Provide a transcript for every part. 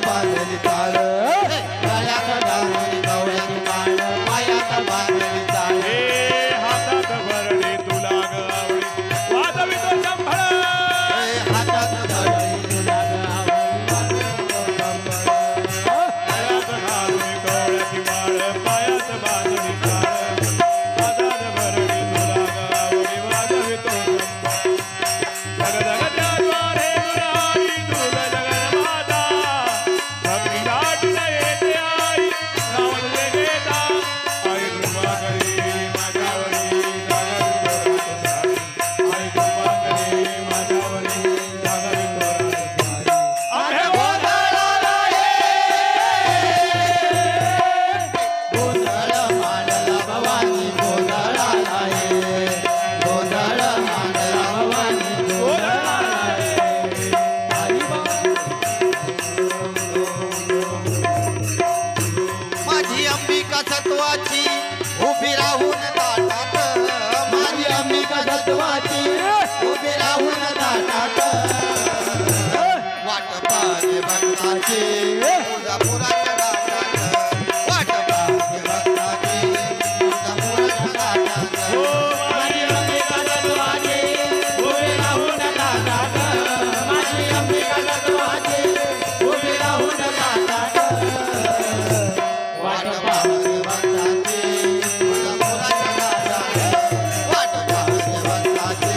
बांधली ताळ गळ्यात घालून गवळ्यात माळ पायात बांधली ताळ हातात भरणी तुला गावळी वाजवितो शंभर हातात धरली तुला गळ्यात घालून गवळ्याची माळ पायात बांधली ताळ हातात भरणी तुला गावळी वाजवितो शंभर जगद्याद्वारे गुराई तुला जगन्माता भक्ती दाटून येते आई नाव तुझे घेता आई कृपा करी माझ्यावरी आई कृपा करी माझ्यावरी अरे गोंधळाला गोंधळ मांडला भवानी गोंधळाला गोंधळ मांडला भवानी गोंधळाला माझी अंबिका सत्वाची उभी राहून ताटात माझी अंबिका सत्वाची उभी राहून ताटात वाट पाहते भक्ताची तुळजापुराच्या घाटात वाट पाहते भक्ताची तुळजापुराच्या घाटात माझी अंबिका सत्वाची उभी राहून ताटात माझी अंबिका सत्वाची उभी राहून ताटात वाट पाहते भक्ताची तुळजापुराच्या घाटात वाट पाहते भक्ताची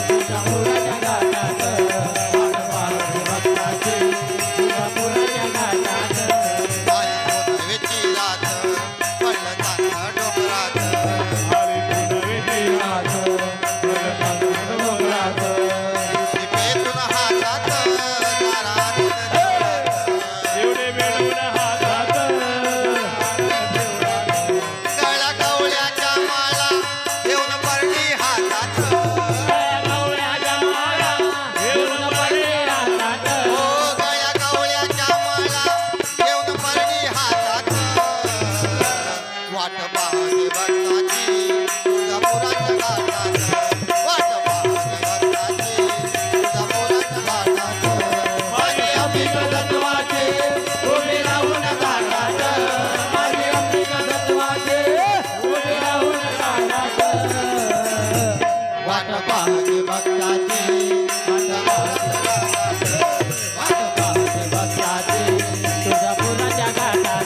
तुळजापुराच्या घाटात वाट पाहते भक्ताची तुळजापुराच्या घाटात आई गोंधळीची रात पडलं चांगलं डोंगरात टिपेतून हातात दारातून गळा गवळ्याच्या माळा घेऊन परडी हातात हो गळ्या गवळ्याच्या माळा घेऊन परडी हातात वाट पाहते भक्ताची तुळजापुराच्या घाटात वाट पाहते भक्ताची तुळजापुराच्या घाटात माझी अंबिका सत्वाची उभी राहून घाटात माझी अंबिका सत्वाची उभी राहून घाटात वाट पाहते भक्ताची